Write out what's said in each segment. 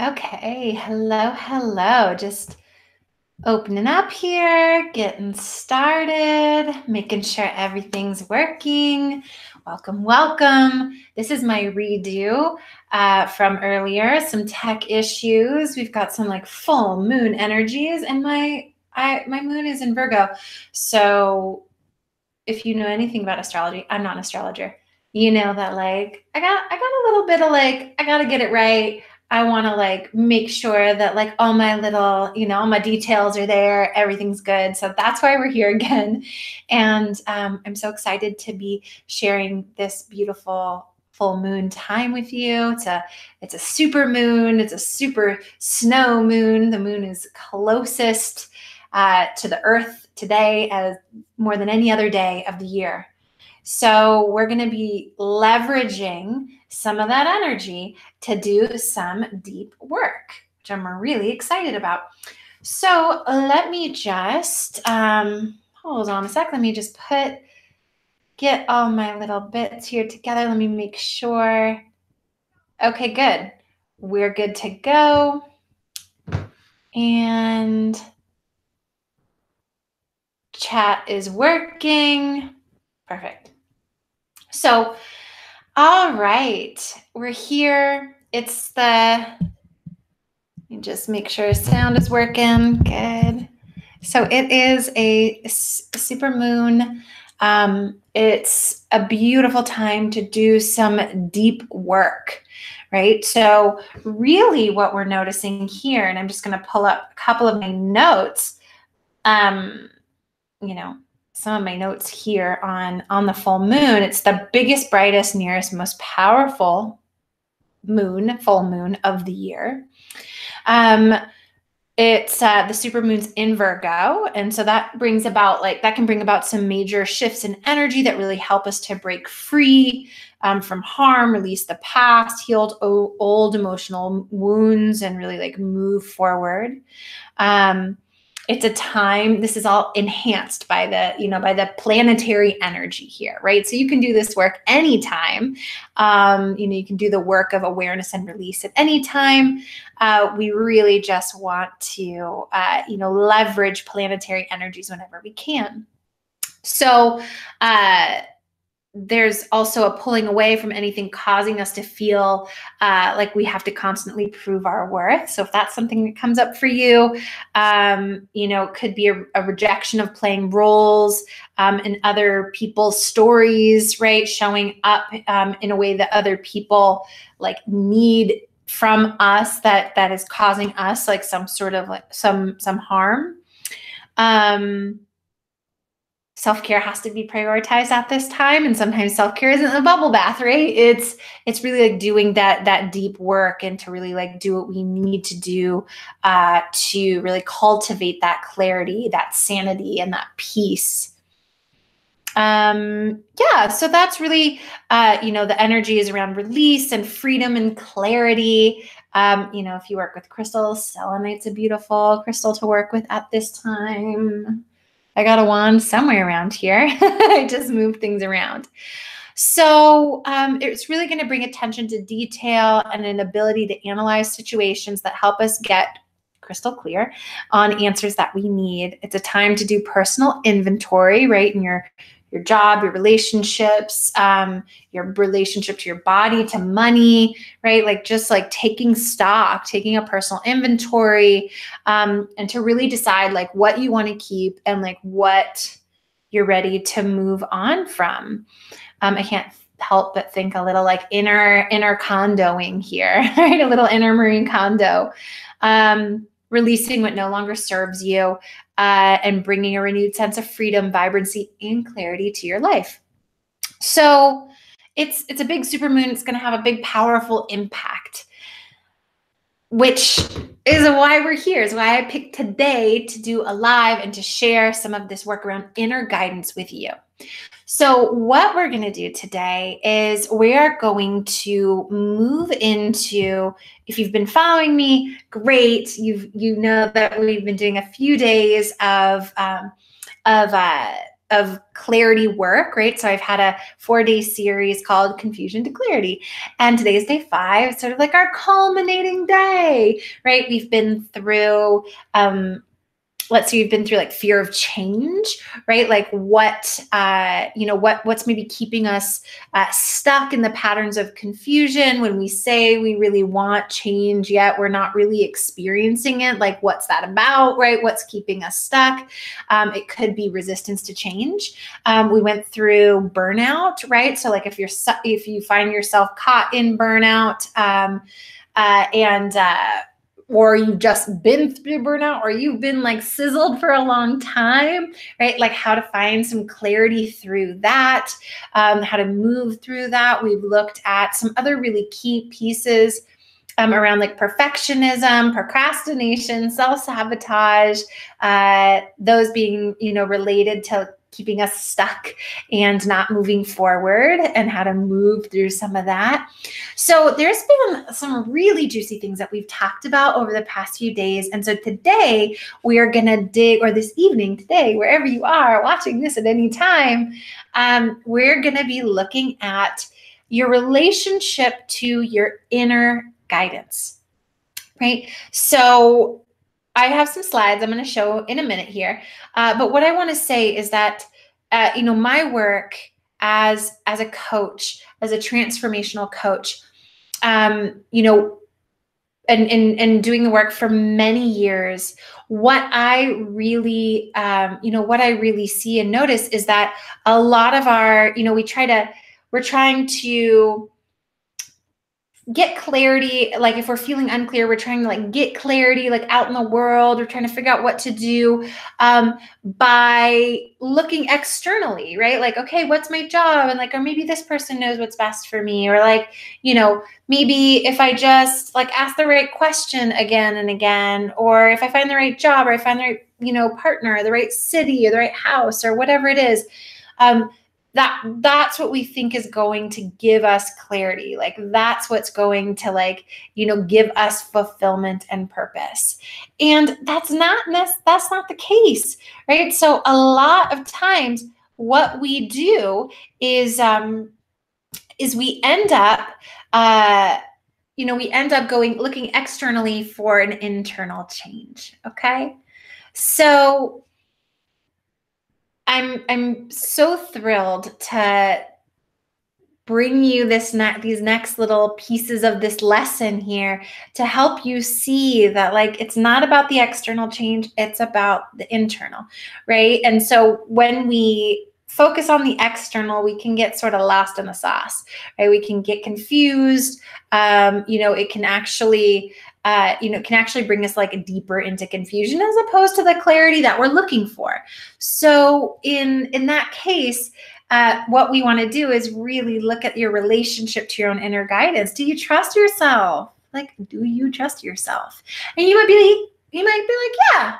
Okay, hello. Just opening up here, getting started, making sure everything's working. Welcome. This is my redo from earlier, some tech issues. We've got some like full moon energies, and my moon is in Virgo. So if you know anything about astrology, I'm not an astrologer. You know that like I got a little bit of like I got to get it right. I want to like make sure that like all my little, all my details are there, everything's good. So that's why we're here again. And I'm so excited to be sharing this beautiful full moon time with you. It's a super moon. It's a super snow moon. The moon is closest to the earth today as more than any other day of the year. So we're going to be leveraging some of that energy to do some deep work, which I'm really excited about. So let me just hold on a sec. Let me just get all my little bits here together. Let me make sure. Okay, good. We're good to go. And chat is working. Perfect. So, all right, we're here. Let me just make sure sound is working. Good. So it is a super moon. It's a beautiful time to do some deep work, right? So really what we're noticing here, and I'm just going to pull up a couple of my notes, some of my notes here on the full moon. It's the biggest, brightest, nearest, most powerful full moon of the year. It's the super moon's in Virgo, and so that can bring about some major shifts in energy that really help us to break free from harm, release the past, healed old emotional wounds, and really like move forward. It's a time, this is all enhanced by the planetary energy here, right? So you can do this work anytime. You can do the work of awareness and release at any time. We really just want to, leverage planetary energies whenever we can. So, there's also a pulling away from anything causing us to feel like we have to constantly prove our worth. So if that's something that comes up for you, it could be a rejection of playing roles in other people's stories, right? Showing up in a way that other people like need from us that is causing us like some sort of like some harm. Self-care has to be prioritized at this time. And sometimes self-care isn't a bubble bath, right? It's really like doing that deep work and to really like do what we need to do to really cultivate that clarity, that sanity, and that peace. So that's really, the energy is around release and freedom and clarity. If you work with crystals, selenite's a beautiful crystal to work with at this time. I got a wand somewhere around here. I just moved things around. So it's really going to bring attention to detail and an ability to analyze situations that help us get crystal clear on answers that we need. It's a time to do personal inventory, right? In your job, your relationships, your relationship to your body, to money, right? Like just like taking stock, taking a personal inventory, and to really decide like what you want to keep and like what you're ready to move on from. I can't help but think a little like inner condoing here, right? A little inner marine condo. Releasing what no longer serves you, and bringing a renewed sense of freedom, vibrancy, and clarity to your life. So it's a big supermoon. It's going to have a big, powerful impact, which is why we're here, is why I picked today to do a live and to share some of this work around inner guidance with you. So what we're going to do today is we are going to move into, if you've been following me, great. You know that we've been doing a few days of clarity work, right? So I've had a 4-day series called Confusion to Clarity. And today is day 5, sort of like our culminating day, right? We've been through, let's say you've been through like fear of change, right? Like what's maybe keeping us stuck in the patterns of confusion when we say we really want change, yet we're not really experiencing it. Like, what's that about, right? What's keeping us stuck? It could be resistance to change. We went through burnout, right? So like if you find yourself caught in burnout, or you've just been through burnout, or you've been like sizzled for a long time, right? Like how to find some clarity through that, how to move through that. We've looked at some other really key pieces around like perfectionism, procrastination, self-sabotage, those being, related to keeping us stuck and not moving forward, and how to move through some of that. So there's been some really juicy things that we've talked about over the past few days. And so today we are going to dig, or this evening today, wherever you are watching this at any time, we're going to be looking at your relationship to your inner guidance, right? So I have some slides I'm going to show in a minute here. But what I want to say is that, my work as a coach, as a transformational coach, and doing the work for many years, what I really see and notice is that a lot of our, we're trying to get clarity. Like if we're feeling unclear, we're trying to like get clarity, like out in the world. We're trying to figure out what to do by looking externally, right? Like, okay, what's my job? And like, or maybe this person knows what's best for me. Or like, maybe if I just like ask the right question again and again, or if I find the right job, or I find the right, partner, or the right city, or the right house, or whatever it is, that's what we think is going to give us clarity. Like that's what's going to give us fulfillment and purpose. And that's not the case, right? So a lot of times what we do is we end up looking externally for an internal change. Okay. So I'm so thrilled to bring you these next little pieces of this lesson here to help you see that it's not about the external change, it's about the internal, right? And so when we focus on the external, we can get sort of lost in the sauce, right? We can get confused. It can actually bring us deeper into confusion as opposed to the clarity that we're looking for. So in that case, what we want to do is really look at your relationship to your own inner guidance. Do you trust yourself? Do you trust yourself? And you might be like, yeah,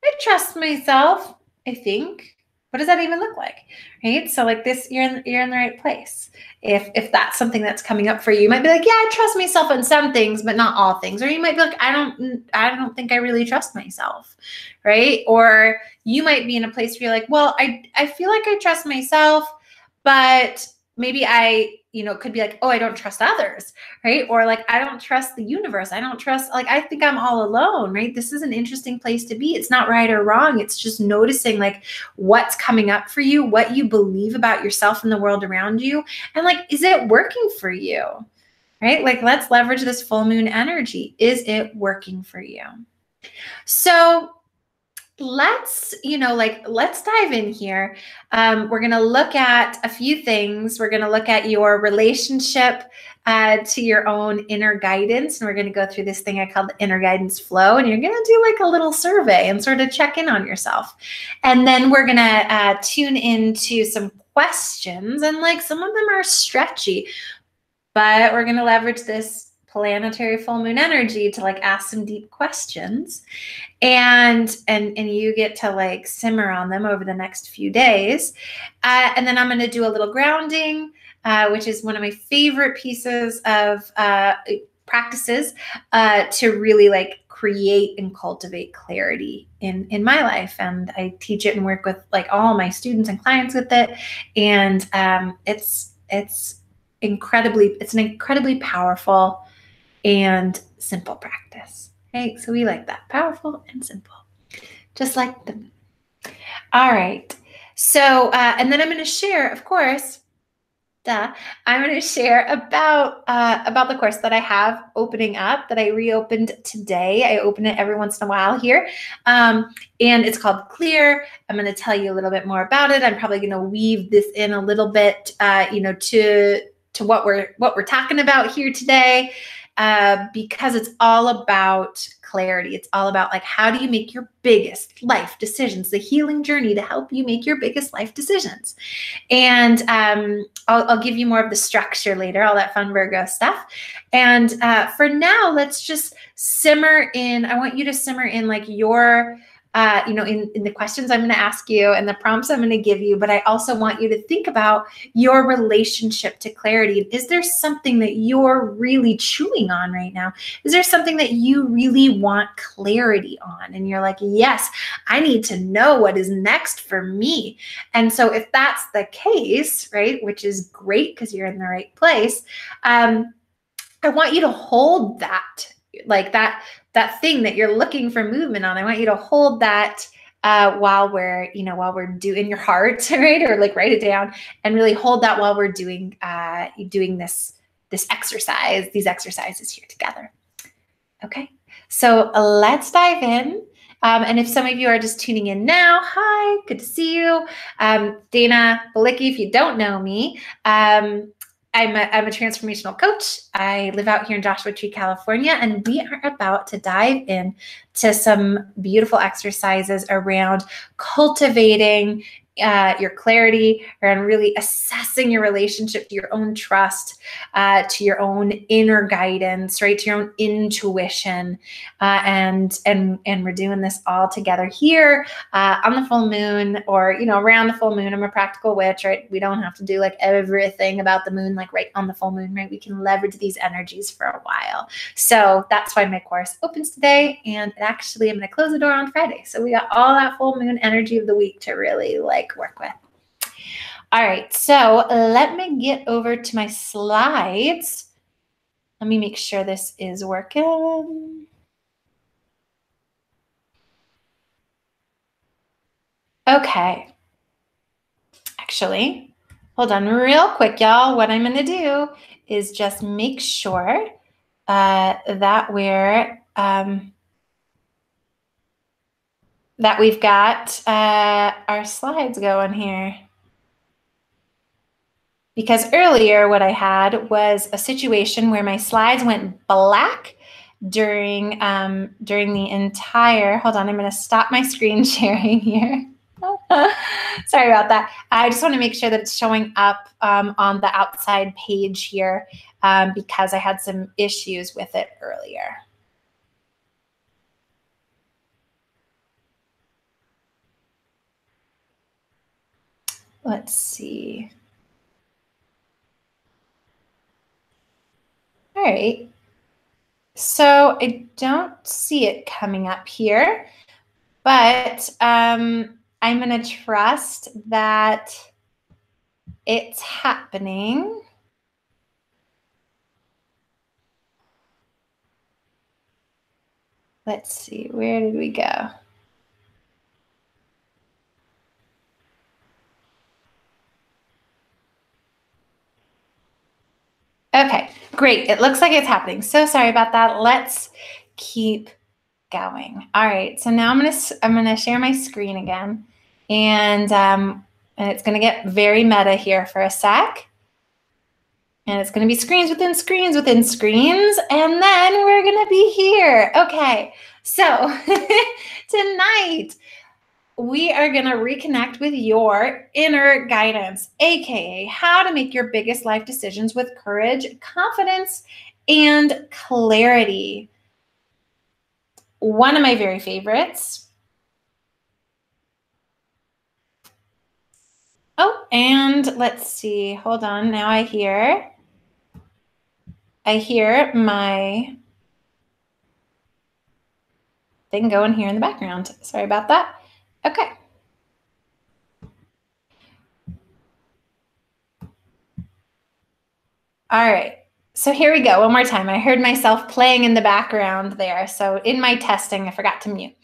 I trust myself, I think. What does that even look like? Right? So this, you're in the right place. If that's something that's coming up for you, you might be like, yeah, I trust myself in some things, but not all things. Or you might be like, I don't think I really trust myself. Right? Or you might be in a place where you're like, well, I feel like I trust myself, but maybe it could be like, oh, I don't trust others, right? Or I don't trust the universe. I don't trust, I think I'm all alone, right? This is an interesting place to be. It's not right or wrong. It's just noticing what's coming up for you, what you believe about yourself and the world around you. And is it working for you, right? Let's leverage this full moon energy. Is it working for you? So let's dive in here. We're going to look at a few things. We're going to look at your relationship to your own inner guidance. And we're going to go through this thing I call the inner guidance flow. And you're going to do a little survey and sort of check in on yourself. And then we're going to tune into some questions. And some of them are stretchy, but we're going to leverage this planetary full moon energy to ask some deep questions. And you get to simmer on them over the next few days. And then I'm going to do a little grounding, which is one of my favorite pieces of practices to really create and cultivate clarity in my life. And I teach it and work with like all my students and clients with it. And it's an incredibly powerful and simple practice. Right? So we like that. Powerful and simple. Just like the moon. All right. So, and then I'm going to share, of course, I'm going to share about the course that I have opening up, that I reopened today. I open it every once in a while here, and it's called Clear. I'm going to tell you a little bit more about it. I'm probably going to weave this in a little bit, to what we're talking about here today, because it's all about clarity. It's all about like, how do you make your biggest life decisions? The healing journey to help you make your biggest life decisions. And I'll give you more of the structure later, all that fun Virgo stuff. And for now, let's just simmer in. I want you to simmer in like your, in the questions I'm going to ask you and the prompts I'm going to give you. But I also want you to think about your relationship to clarity. Is there something that you're really chewing on right now? Is there something that you really want clarity on? And you're like, yes, I need to know what is next for me. And so if that's the case, right, which is great because you're in the right place, I want you to hold that, like that thing that you're looking for movement on. I want you to hold that while we're doing your heart, right? Or like write it down and really hold that while we're doing this exercise, these exercises here together. Okay, so let's dive in. And if some of you are just tuning in now, hi, good to see you. Dana Balicki, if you don't know me, I'm a transformational coach. I live out here in Joshua Tree, California, and we are about to dive in to some beautiful exercises around cultivating your clarity, around really assessing your relationship to your own trust, to your own inner guidance, right, to your own intuition, and we're doing this all together here on the full moon, or around the full moon. I'm a practical witch, right? We don't have to do like everything about the moon like right on the full moon, right? We can leverage these energies for a while. So that's why my course opens today, and actually I'm going to close the door on Friday. So we got all that full moon energy of the week to really like work with. All right, so let me get over to my slides. Let me make sure this is working. Okay. Actually, hold on real quick, y'all. What I'm going to do is just make sure that we've got our slides going here. Because earlier what I had was a situation where my slides went black during the entire, hold on, I'm going to stop my screen sharing here. Sorry about that. I just want to make sure that it's showing up on the outside page here because I had some issues with it earlier. Let's see. All right. So I don't see it coming up here, but I'm going to trust that it's happening. Let's see, where did we go? Okay, great. It looks like it's happening. So sorry about that. Let's keep going. All right, so now I'm gonna share my screen again, and it's gonna get very meta here for a sec. And it's going to be screens within screens within screens. And then we're going to be here. Okay. So tonight we are going to reconnect with your inner guidance, AKA how to make your biggest life decisions with courage, confidence, and clarity. One of my very favorites. Oh, and let's see. Hold on. Now I hear my thing going here in the background. Sorry about that. Okay. All right. So here we go. One more time. I heard myself playing in the background there. So in my testing, I forgot to mute.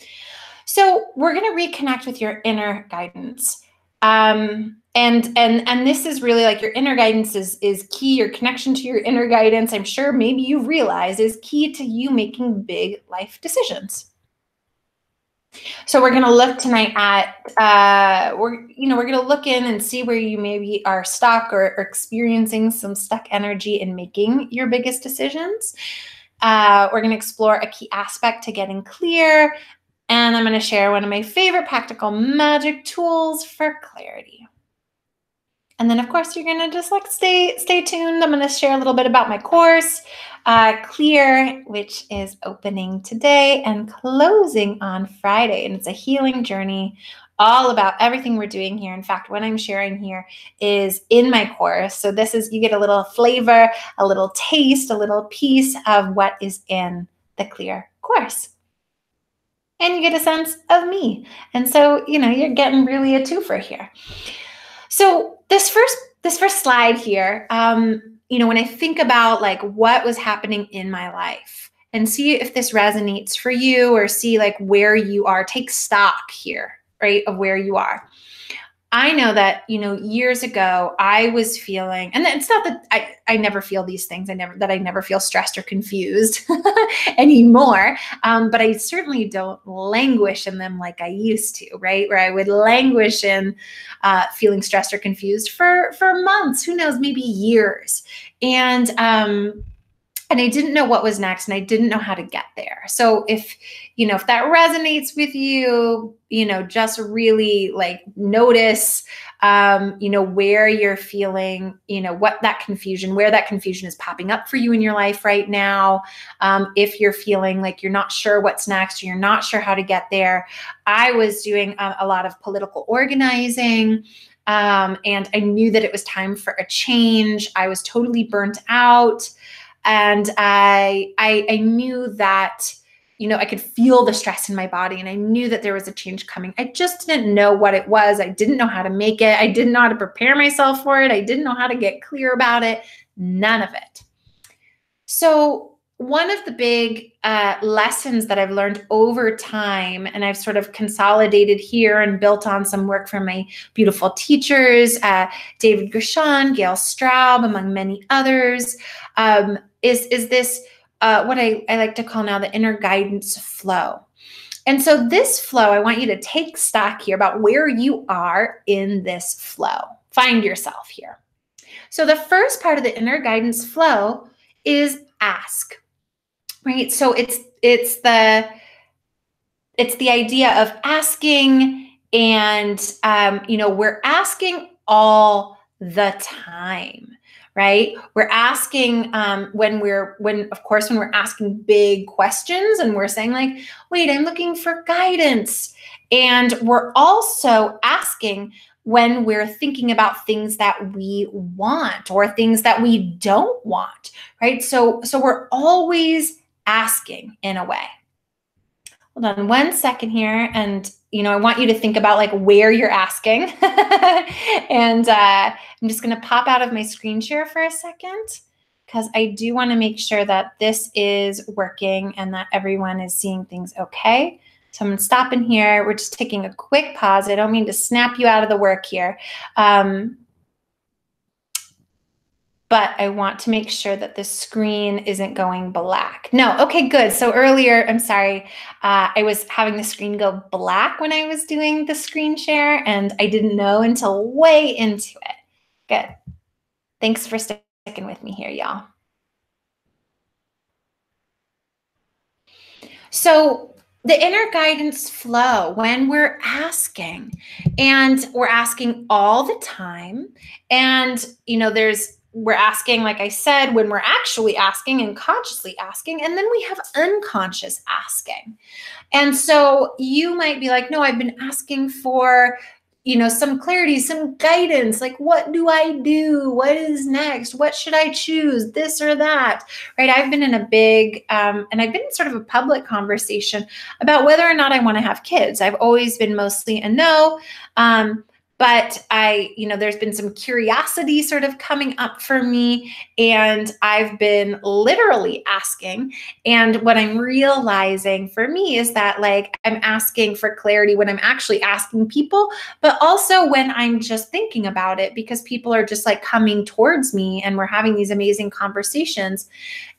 So we're going to reconnect with your inner guidance. And this is really like your inner guidance is key. Your connection to your inner guidance, I'm sure maybe you realize, is key to you making big life decisions. So we're going to look tonight at we're going to look in and see where you maybe are stuck or experiencing some stuck energy in making your biggest decisions. We're going to explore a key aspect to getting clear, and I'm going to share one of my favorite practical magic tools for clarity. And then, of course, you're going to just like stay tuned. I'm going to share a little bit about my course, Clear, which is opening today and closing on Friday. And it's a healing journey all about everything we're doing here. In fact, what I'm sharing here is in my course. So this is, you get a little flavor, a little taste, a little piece of what is in the Clear course. And you get a sense of me. And so, you're getting really a twofer here. So this first slide here, when I think about like what was happening in my life and see if this resonates for you, or see like where you are, take stock here, right, of where you are. I know that, years ago I was feeling, and it's not that I never feel these things. I never feel stressed or confused anymore. But I certainly don't languish in them like I used to, right? Where I would languish in feeling stressed or confused for months, who knows, maybe years. And I didn't know what was next, and I didn't know how to get there. So if that resonates with you, just really like notice, where you're feeling, where that confusion is popping up for you in your life right now. If you're feeling like you're not sure what's next, or you're not sure how to get there. I was doing a lot of political organizing. And I knew that it was time for a change. I was totally burnt out. And I knew that, I could feel the stress in my body, and I knew that there was a change coming. I just didn't know what it was. I didn't know how to make it. I didn't know how to prepare myself for it. I didn't know how to get clear about it. None of it. So one of the big lessons that I've learned over time, and I've sort of consolidated here and built on some work from my beautiful teachers, David Gershon, Gail Straub, among many others, is this what I like to call now the inner guidance flow. And so this flow, I want you to take stock here about where you are in this flow. Find yourself here. So the first part of the inner guidance flow is ask, right? So it's the idea of asking, and we're asking all the time, right? We're asking when we're asking big questions, and we're saying like, wait, I'm looking for guidance. And we're also asking when we're thinking about things that we want or things that we don't want, right? So we're always asking in a way. Hold on one second here. And, I want you to think about like where you're asking. And I'm just going to pop out of my screen share for a second, because I do want to make sure that this is working and that everyone is seeing things okay. So I'm going to stop in here. We're just taking a quick pause. I don't mean to snap you out of the work here. But I want to make sure that the screen isn't going black. No, okay, good. So earlier, I'm sorry, I was having the screen go black when I was doing the screen share, and I didn't know until way into it. Good. Thanks for sticking with me here, y'all. So the inner guidance flow, when we're asking, and we're asking all the time, and we're asking, like I said, when we're actually asking and consciously asking, and then we have unconscious asking. And so you might be like, no, I've been asking for, some clarity, some guidance, like what do I do? What is next? What should I choose? This or that, right? I've been in a big, and I've been in sort of a public conversation about whether or not I want to have kids. I've always been mostly a no. But there's been some curiosity sort of coming up for me, and I've been literally asking. And what I'm realizing for me is that like I'm asking for clarity when I'm actually asking people, but also when I'm just thinking about it, because people are just like coming towards me and we're having these amazing conversations.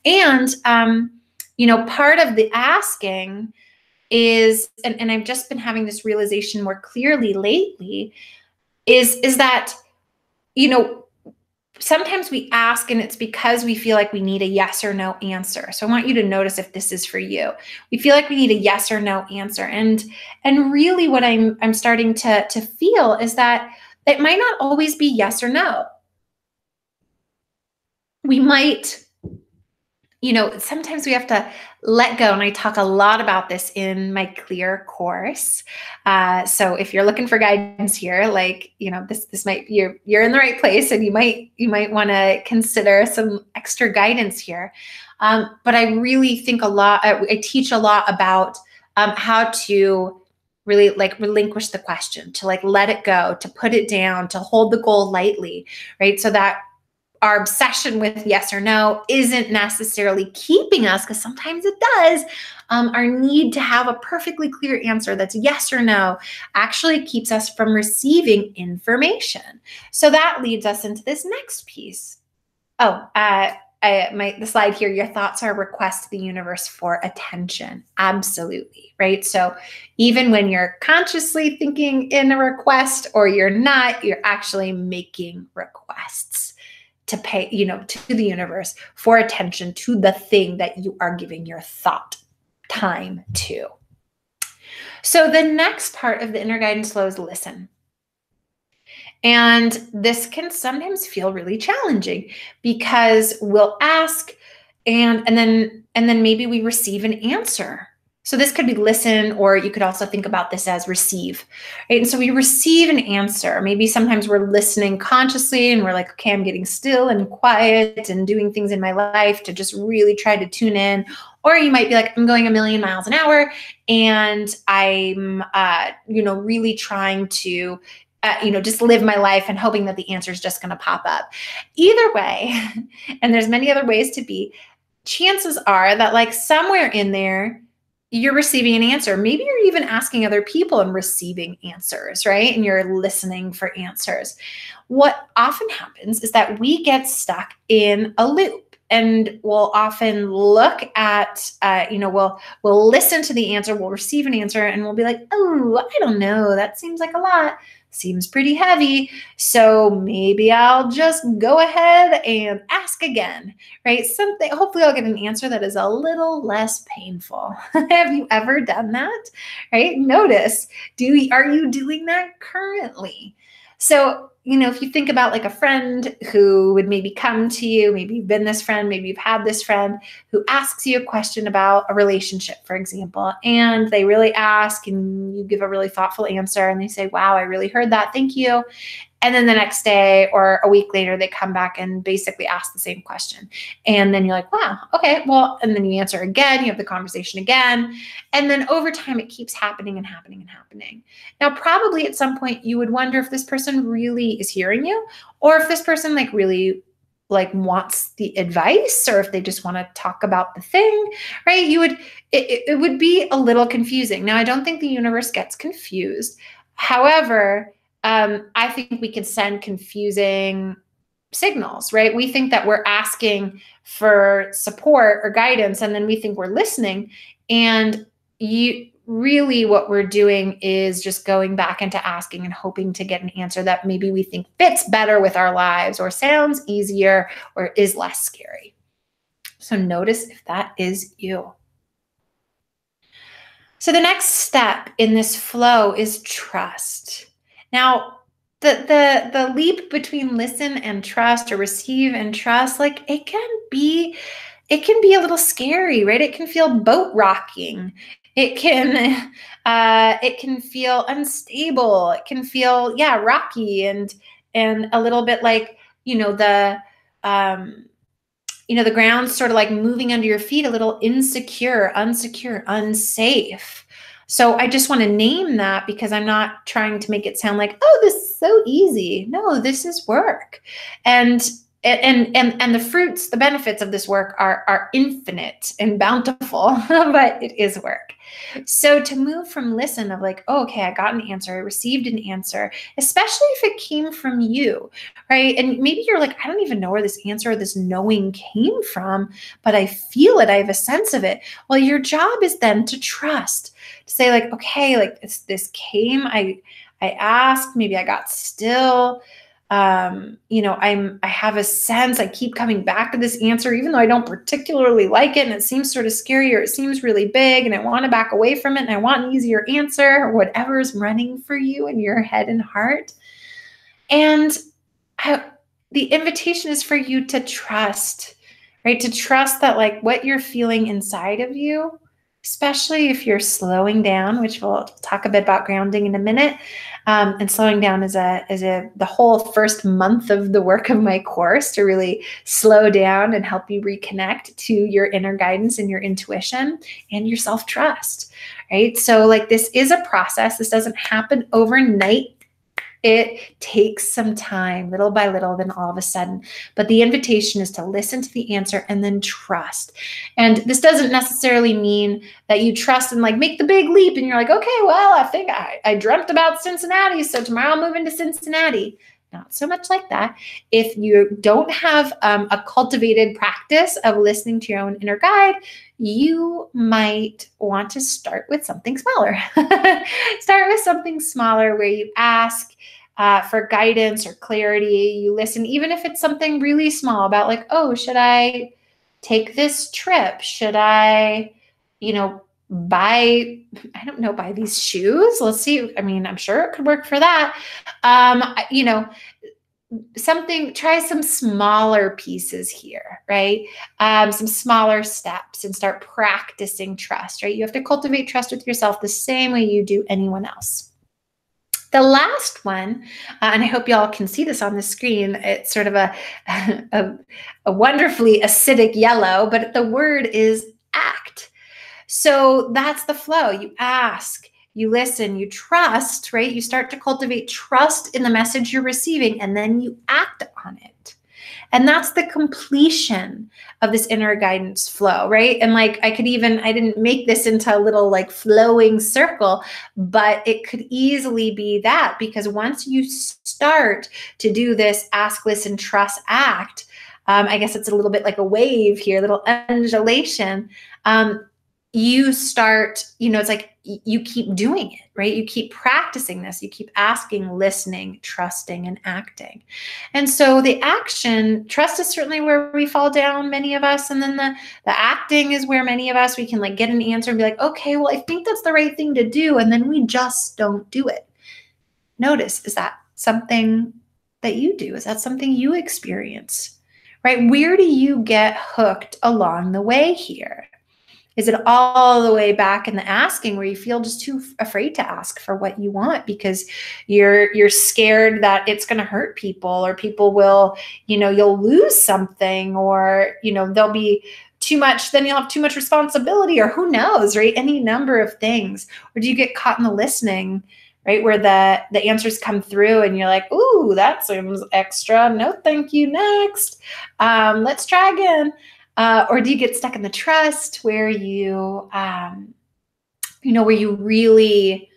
And, part of the asking is, and I've just been having this realization more clearly lately, is that, sometimes we ask and it's because we feel like we need a yes or no answer. So I want you to notice if this is for you. We feel like we need a yes or no answer. And really what I'm starting to feel is that it might not always be yes or no. We might, sometimes we have to let go. And I talk a lot about this in my Clear course. So if you're looking for guidance here, like, this might, you're in the right place, and you might want to consider some extra guidance here. But I really think a lot, I teach a lot about how to really like relinquish the question, to like let it go, to put it down, to hold the goal lightly, right? So that our obsession with yes or no isn't necessarily keeping us, because sometimes it does. Our need to have a perfectly clear answer that's yes or no actually keeps us from receiving information. So that leads us into this next piece. The slide here, your thoughts are requests to the universe for attention. Absolutely, right? So even when you're consciously thinking in a request or you're not, you're actually making requests to pay, to the universe for attention to the thing that you are giving your thought time to. So the next part of the inner guidance flow is listen. And this can sometimes feel really challenging, because we'll ask and then maybe we receive an answer. So this could be listen, or you could also think about this as receive, right? And so we receive an answer. Maybe sometimes we're listening consciously and we're like, okay, I'm getting still and quiet and doing things in my life to just really try to tune in. Or you might be like, I'm going a million miles an hour and I'm, really trying to, just live my life and hoping that the answer is just going to pop up. Either way, and there's many other ways to be, chances are that like somewhere in there, you're receiving an answer. Maybe you're even asking other people and receiving answers, right? And you're listening for answers. What often happens is that we get stuck in a loop, and we'll often look at, we'll listen to the answer, we'll receive an answer, and we'll be like, oh, I don't know, that seems like a lot. Seems pretty heavy. So maybe I'll just go ahead and ask again, right? Hopefully I'll get an answer that is a little less painful. Have you ever done that, right? Notice, are you doing that currently? So, if you think about like a friend who would maybe come to you, maybe you've been this friend, maybe you've had this friend who asks you a question about a relationship, for example, and they really ask and you give a really thoughtful answer and they say, wow, I really heard that. Thank you. And then the next day or a week later, they come back and basically ask the same question. And then you're like, wow, okay, well, and then you answer again, you have the conversation again. And then over time, it keeps happening and happening and happening. Now, probably at some point you would wonder if this person really is hearing you, or if this person like really like wants the advice, or if they just want to talk about the thing, right? It would be a little confusing. Now, I don't think the universe gets confused. However, I think we could send confusing signals, right? We think that we're asking for support or guidance, and then we think we're listening. And what we're doing is just going back into asking and hoping to get an answer that maybe we think fits better with our lives, or sounds easier, or is less scary. So notice if that is you. So the next step in this flow is trust. Now, the leap between listen and trust, or receive and trust, like it can be a little scary, right? It can feel boat rocking. it can feel unstable. It can feel, rocky and a little bit like, um, the ground's sort of like moving under your feet, a little insecure, unsecure, unsafe. So I just want to name that because I'm not trying to make it sound like, oh, this is so easy. No, this is work. And the fruits, the benefits of this work are infinite and bountiful, but it is work. So to move from listen of like, oh, okay, I got an answer, I received an answer, especially if it came from you, right? And maybe you're like, I don't even know where this answer or this knowing came from, but I feel it, I have a sense of it. Well, your job is then to trust, to say like, okay, like this came, I asked, maybe I got still. I have a sense, I keep coming back to this answer, even though I don't particularly like it and it seems sort of scary or it seems really big and I want to back away from it and I want an easier answer or whatever is running for you in your head and heart. And the invitation is for you to trust, right? To trust that like what you're feeling inside of you, especially if you're slowing down, which we'll talk a bit about grounding in a minute. And slowing down is the whole first month of the work of my course to really slow down and help you reconnect to your inner guidance and your intuition and your self-trust, right? So like this is a process. This doesn't happen overnight. It takes some time, little by little, then all of a sudden. But the invitation is to listen to the answer and then trust. And this doesn't necessarily mean that you trust and like make the big leap and you're like, okay, well, I think I dreamt about Cincinnati, so tomorrow I'll move into Cincinnati. Not so much like that. If you don't have a cultivated practice of listening to your own inner guide, you might want to start with something smaller. Start with something smaller where you ask for guidance or clarity. You listen, even if it's something really small about like, oh, should I take this trip? Should I, buy these shoes? Let's see. I mean, I'm sure it could work for that. Try some smaller pieces here, right? Some smaller steps and start practicing trust, right? You have to cultivate trust with yourself the same way you do anyone else. The last one, and I hope y'all can see this on the screen, it's sort of a wonderfully acidic yellow, but the word is act. So that's the flow. You ask, you listen, you trust, right? You start to cultivate trust in the message you're receiving, and then you act on it. And that's the completion of this inner guidance flow, right? And like I didn't make this into a little like flowing circle, but it could easily be that, because once you start to do this ask, listen, trust, act, I guess it's a little bit like a wave here, a little undulation. You start, it's like you keep doing it, right? You keep practicing this. You keep asking, listening, trusting, and acting. And so the action, trust is certainly where we fall down, many of us. And then the acting is where many of us, we can like get an answer and be like, okay, well, I think that's the right thing to do. And then we just don't do it. Notice, is that something that you do? Is that something you experience, right? Where do you get hooked along the way here? Is it all the way back in the asking where you feel just too afraid to ask for what you want because you're scared that it's going to hurt people, or people will, you'll lose something, or, there'll be too much, then you'll have too much responsibility, or who knows, right? Any number of things. Or do you get caught in the listening, right? Where the answers come through and you're like, ooh, that seems extra. No, thank you. Next. Let's try again. Or do you get stuck in the trust where you, where you really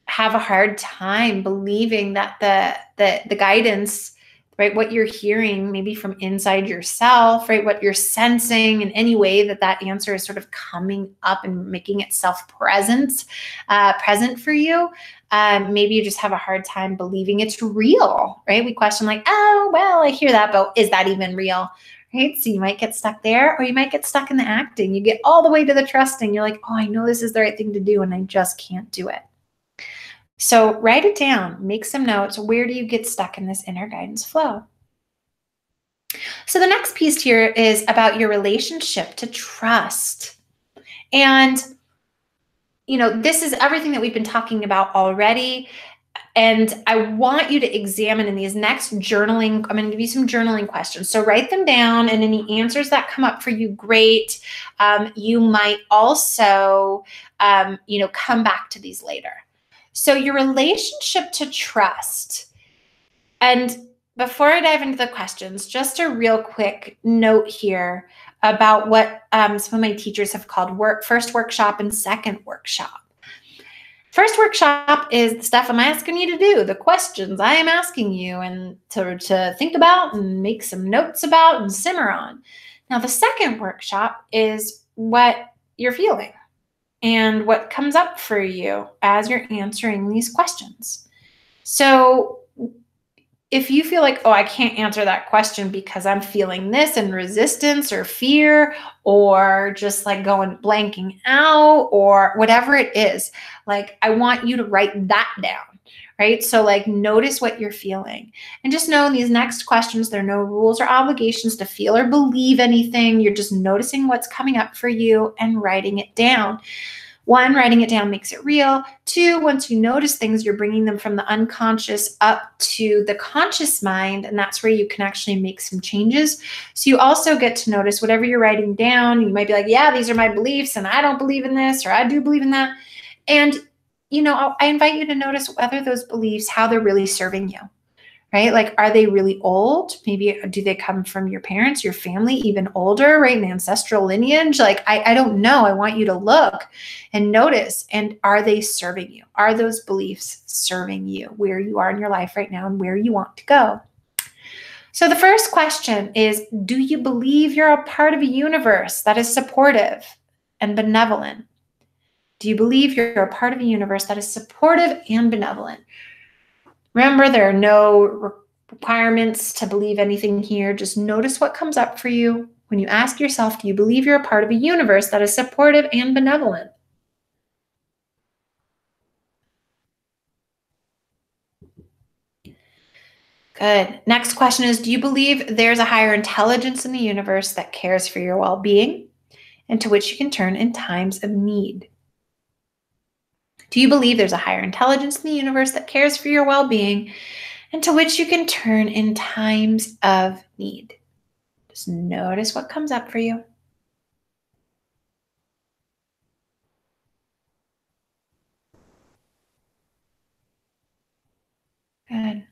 have a hard time believing that the guidance, right, what you're hearing maybe from inside yourself, right, what you're sensing in any way that answer is sort of coming up and making itself present for you. Maybe you just have a hard time believing it's real, right? We question like, oh, well, I hear that, but is that even real? Right? So you might get stuck there, or you might get stuck in the acting. You get all the way to the trusting. You're like, oh, I know this is the right thing to do, and I just can't do it. So write it down, make some notes. Where do you get stuck in this inner guidance flow? So the next piece here is about your relationship to trust. And this is everything that we've been talking about already. And I want you to examine in these next journaling. I'm going to give you some journaling questions. So write them down, and any answers that come up for you, great. You might also, come back to these later. So your relationship to trust. And before I dive into the questions, just a real quick note here about what some of my teachers have called first workshop and second workshop. First workshop is the stuff I'm asking you to do, the questions I am asking you and to think about and make some notes about and simmer on. Now, the second workshop is what you're feeling and what comes up for you as you're answering these questions. So if you feel like, oh, I can't answer that question because I'm feeling this and resistance or fear or just like blanking out or whatever it is, like I want you to write that down, right? So like notice what you're feeling and just know in these next questions, there are no rules or obligations to feel or believe anything. You're just noticing what's coming up for you and writing it down. 1, writing it down makes it real. 2, once you notice things, you're bringing them from the unconscious up to the conscious mind, and that's where you can actually make some changes. So you also get to notice whatever you're writing down. You might be like, yeah, these are my beliefs, and I don't believe in this, or I do believe in that. And, I invite you to notice whether those beliefs, how they're really serving you. Right? Like, are they really old? Maybe do they come from your parents, your family, even older, right? An ancestral lineage? Like, I don't know. I want you to look and notice. And are they serving you? Are those beliefs serving you where you are in your life right now and where you want to go? So the first question is, do you believe you're a part of a universe that is supportive and benevolent? Do you believe you're a part of a universe that is supportive and benevolent? Remember, there are no requirements to believe anything here. Just notice what comes up for you when you ask yourself, do you believe you're a part of a universe that is supportive and benevolent? Good. Next question is, do you believe there's a higher intelligence in the universe that cares for your well-being and to which you can turn in times of need? Do you believe there's a higher intelligence in the universe that cares for your well-being and to which you can turn in times of need? Just notice what comes up for you. Good.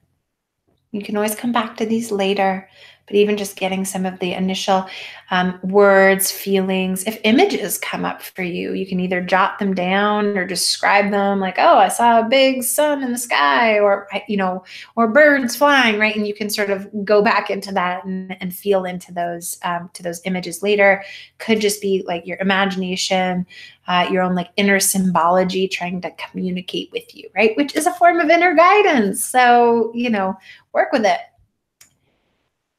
You can always come back to these later, but even just getting some of the initial words, feelings, if images come up for you, you can either jot them down or describe them like, oh, I saw a big sun in the sky or or birds flying, right? And you can sort of go back into that and feel into those images later. Could just be like your imagination, your own like inner symbology trying to communicate with you, right? Which is a form of inner guidance. So, work with it.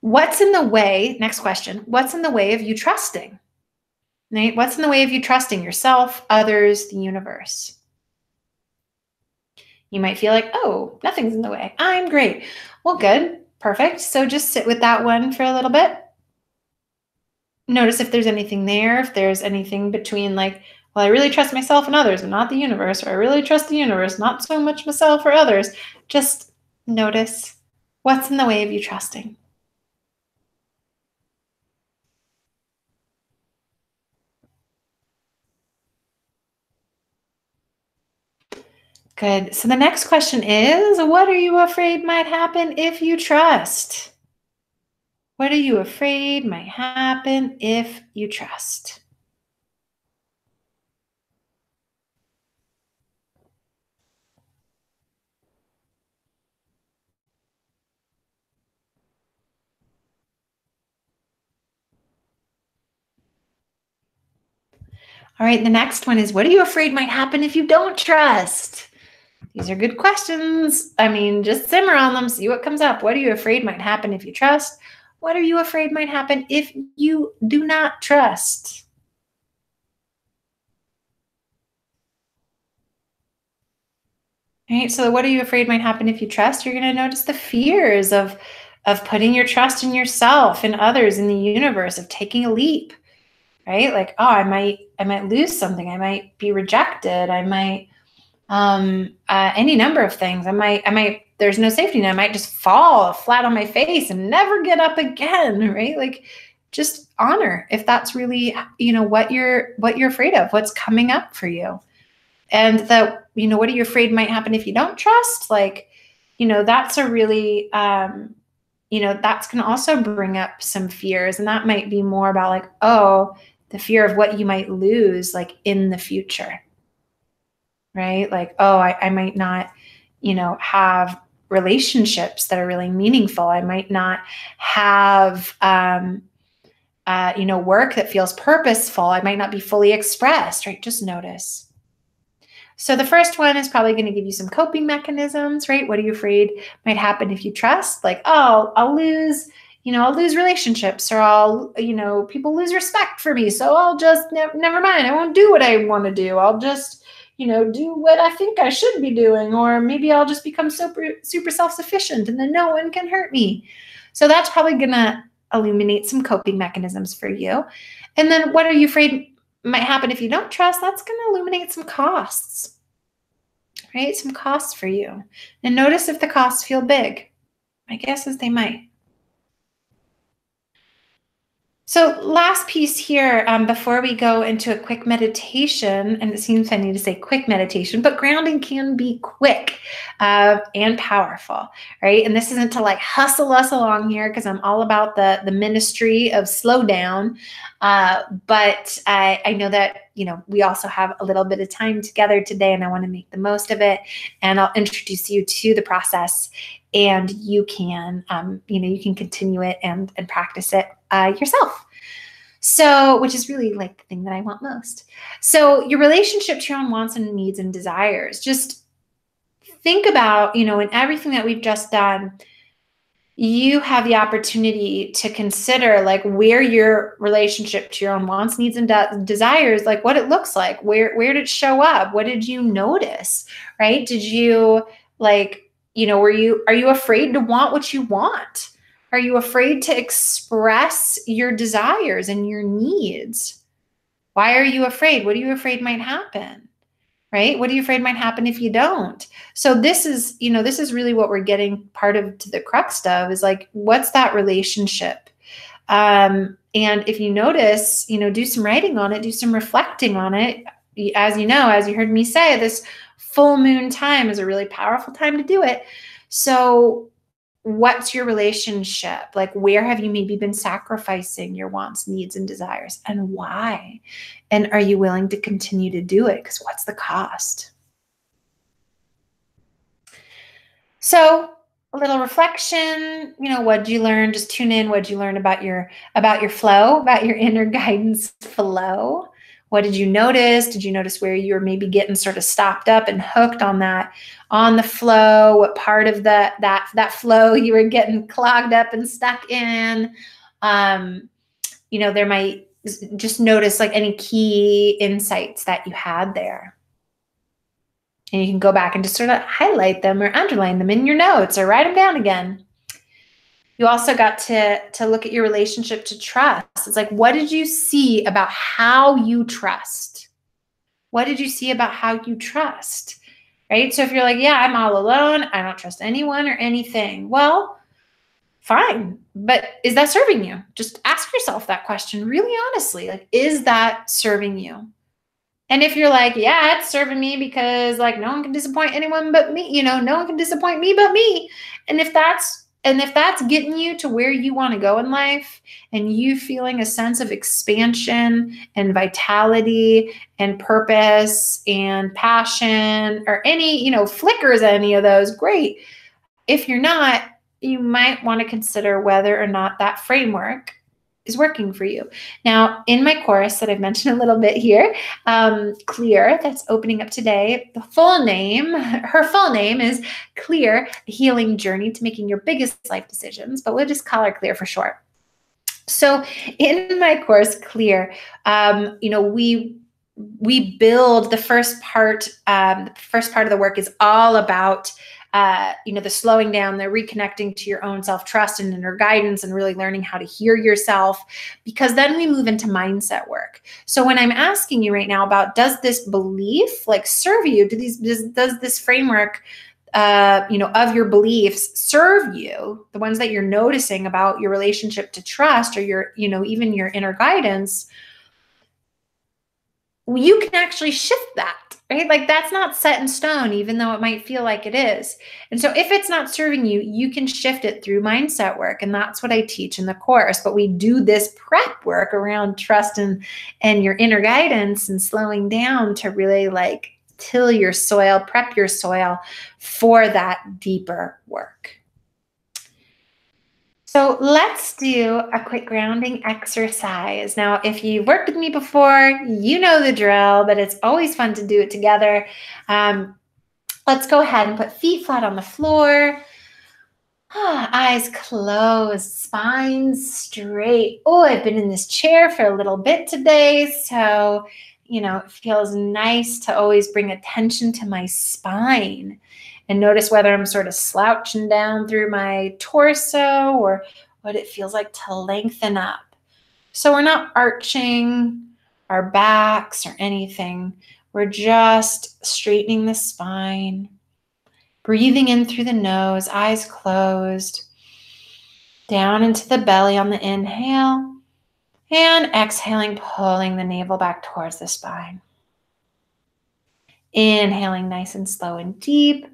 What's in the way? Next question. What's in the way of you trusting? Right? What's in the way of you trusting yourself, others, the universe? You might feel like, oh, nothing's in the way. I'm great. Well, good. Perfect. So just sit with that one for a little bit. Notice if there's anything there, if there's anything between like, well, I really trust myself and others and not the universe, or I really trust the universe, not so much myself or others. Just notice what's in the way of you trusting. Good. So the next question is, what are you afraid might happen if you trust? What are you afraid might happen if you trust? All right, the next one is, what are you afraid might happen if you don't trust? These are good questions. I mean, just simmer on them, see what comes up. What are you afraid might happen if you trust? What are you afraid might happen if you do not trust? All right, so what are you afraid might happen if you trust? You're going to notice the fears of putting your trust in yourself, in others, in the universe, of taking a leap. right? Like, oh, I might lose something. I might be rejected. I might, any number of things. There's no safety net. I might just fall flat on my face and never get up again, right? Like, just honor if that's really, what you're afraid of, what's coming up for you. And that, what are you afraid might happen if you don't trust? Like, that's a really, that's going to also bring up some fears. And that might be more about like, oh, the fear of what you might lose, like in the future, right? Like, oh, I might not, have relationships that are really meaningful. I might not have, work that feels purposeful. I might not be fully expressed, right? Just notice. So the first one is probably going to give you some coping mechanisms, right? What are you afraid might happen if you trust? Like, oh, I'll lose relationships, or people lose respect for me. So I'll just, never mind. I won't do what I want to do. I'll just, do what I think I should be doing. Or maybe I'll just become super self-sufficient and then no one can hurt me. So that's probably going to illuminate some coping mechanisms for you. And then what are you afraid might happen if you don't trust? That's going to illuminate some costs, right? Some costs for you. And notice if the costs feel big. My guess is they might. So last piece here, before we go into a quick meditation, and it seems funny to say quick meditation, but grounding can be quick and powerful, right? And this isn't to like hustle us along here, because I'm all about the ministry of slow down. But I know that, we also have a little bit of time together today, and I want to make the most of it. And I'll introduce you to the process, and you can, you can continue it and practice it yourself. So, which is really like the thing that I want most. So your relationship to your own wants and needs and desires, just think about, in everything that we've just done, you have the opportunity to consider like where your relationship to your own wants, needs, and desires, like what it looks like, where did it show up? What did you notice, right? Did you like, are you afraid to want what you want? Are you afraid to express your desires and your needs? Why are you afraid? What are you afraid might happen? Right? What are you afraid might happen if you don't? So this is really what we're getting part of to the crux of, is like, what's that relationship? And if you notice, do some writing on it, do some reflecting on it. As you heard me say, this full moon time is a really powerful time to do it. So what's your relationship? Like, where have you maybe been sacrificing your wants, needs, and desires, and why? And are you willing to continue to do it? Because what's the cost? So a little reflection, what did you learn? Just tune in. What did you learn about your flow, about your inner guidance flow? What did you notice? Did you notice where you were maybe getting sort of stopped up and hooked on the flow? What part of that flow you were getting clogged up and stuck in? There might just notice like any key insights that you had there. And you can go back and just sort of highlight them or underline them in your notes or write them down again. You also got to look at your relationship to trust. It's like, what did you see about how you trust? What did you see about how you trust? Right? So if you're like, yeah, I'm all alone, I don't trust anyone or anything. Well, fine. But is that serving you? Just ask yourself that question really honestly. Like, is that serving you? And if you're like, yeah, it's serving me because like no one can disappoint anyone but me, no one can disappoint me but me. And if that's getting you to where you want to go in life, and you feeling a sense of expansion and vitality and purpose and passion, or any, flickers of any of those, great. If you're not, you might want to consider whether or not that framework is working for you. Now, in my course that I've mentioned a little bit here, Clear, that's opening up today, her full name is Clear, a healing journey to making your biggest life decisions, but we'll just call her Clear for short. So in my course, Clear, we build the first part of the work is all about the slowing down, the reconnecting to your own self-trust and inner guidance, and really learning how to hear yourself, because then we move into mindset work. So when I'm asking you right now about, does this belief like serve you? Does this framework of your beliefs serve you, the ones that you're noticing about your relationship to trust, or your, even your inner guidance? You can actually shift that, right? Like, that's not set in stone, even though it might feel like it is. And so if it's not serving you, you can shift it through mindset work. And that's what I teach in the course. But we do this prep work around trust and your inner guidance and slowing down to really like till your soil, prep your soil for that deeper work. So let's do a quick grounding exercise. Now, if you've worked with me before, you know the drill, but it's always fun to do it together. Let's go ahead and put feet flat on the floor. Eyes closed, spine straight. Oh, I've been in this chair for a little bit today, so, it feels nice to always bring attention to my spine. And notice whether I'm sort of slouching down through my torso or what it feels like to lengthen up. So we're not arching our backs or anything. We're just straightening the spine, breathing in through the nose, eyes closed, down into the belly on the inhale, and exhaling, pulling the navel back towards the spine. Inhaling nice and slow and deep.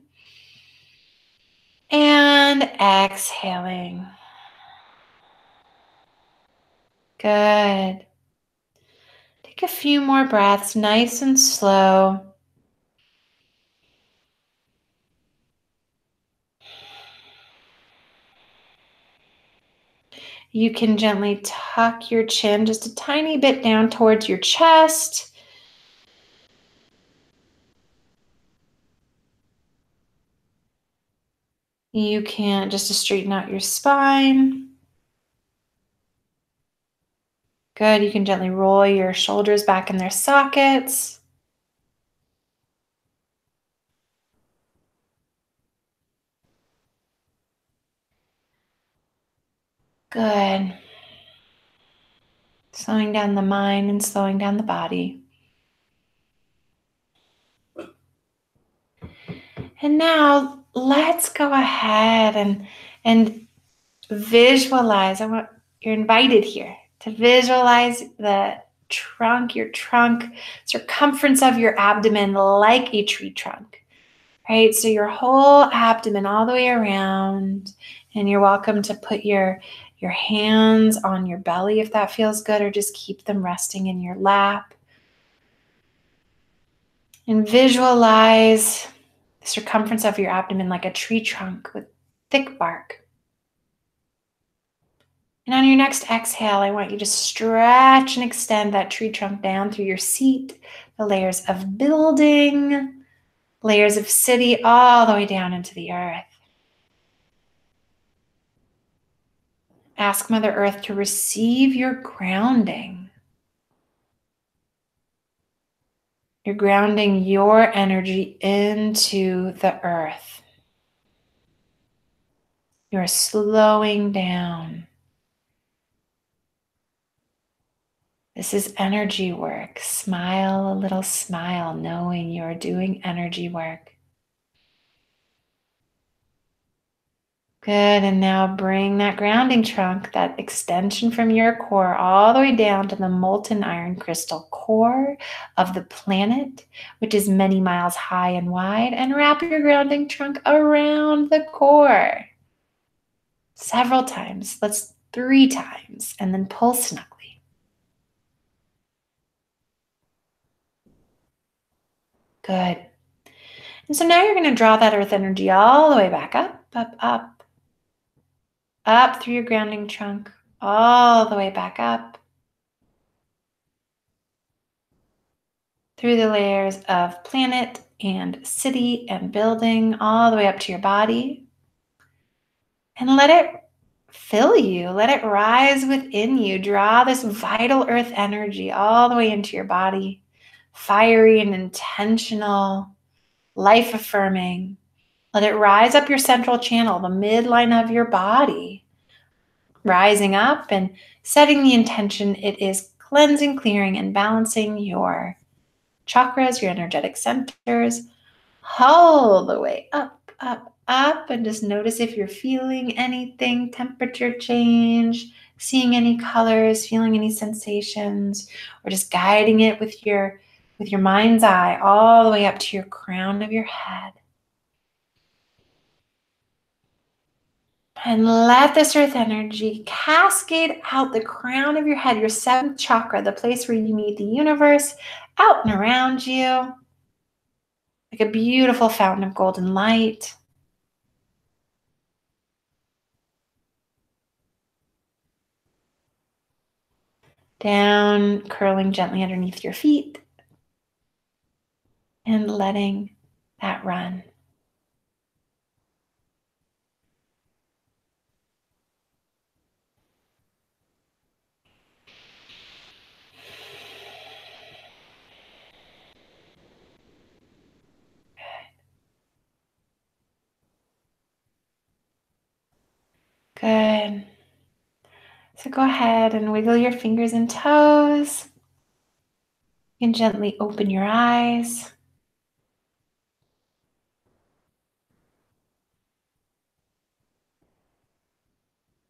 And exhaling. Good. Take a few more breaths, nice and slow. You can gently tuck your chin just a tiny bit down towards your chest. You can just to straighten out your spine. Good. You can gently roll your shoulders back in their sockets. Good. Slowing down the mind and slowing down the body. And now let's go ahead and visualize. You're invited here to visualize your trunk, circumference of your abdomen like a tree trunk, right? So your whole abdomen all the way around, and you're welcome to put your hands on your belly if that feels good, or just keep them resting in your lap. And visualize the circumference of your abdomen like a tree trunk with thick bark. And on your next exhale, I want you to stretch and extend that tree trunk down through your seat, the layers of building, layers of city, all the way down into the earth. Ask Mother Earth to receive your grounding. You're grounding your energy into the earth. You're slowing down. This is energy work. Smile a little smile, knowing you're doing energy work. Good, and now bring that grounding trunk, that extension from your core, all the way down to the molten iron crystal core of the planet, which is many miles high and wide, and wrap your grounding trunk around the core. Several times, 3 times, and then pull snugly. Good. And so now you're going to draw that earth energy all the way back up, up, up. Up through your grounding trunk, all the way back up. Through the layers of planet and city and building, all the way up to your body. And let it fill you. Let it rise within you. Draw this vital earth energy all the way into your body. Fiery and intentional, life-affirming, Let it rise up your central channel, the midline of your body, rising up and setting the intention. It is cleansing, clearing, and balancing your chakras, your energetic centers, all the way up, up, up. And just notice if you're feeling anything, temperature change, seeing any colors, feeling any sensations, or just guiding it with your mind's eye all the way up to your crown of your head. And let this earth energy cascade out the crown of your head, your seventh chakra, the place where you meet the universe, out and around you, like a beautiful fountain of golden light. Down, curling gently underneath your feet, and letting that run. Good. So go ahead and wiggle your fingers and toes. You can gently open your eyes.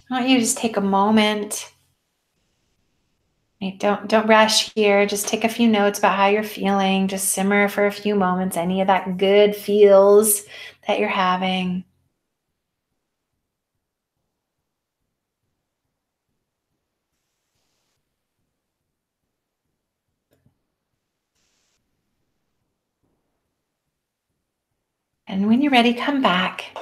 I want you to just take a moment. Don't rush here. Just take a few notes about how you're feeling. Just simmer for a few moments. Any of that good feels that you're having. And when you're ready, come back.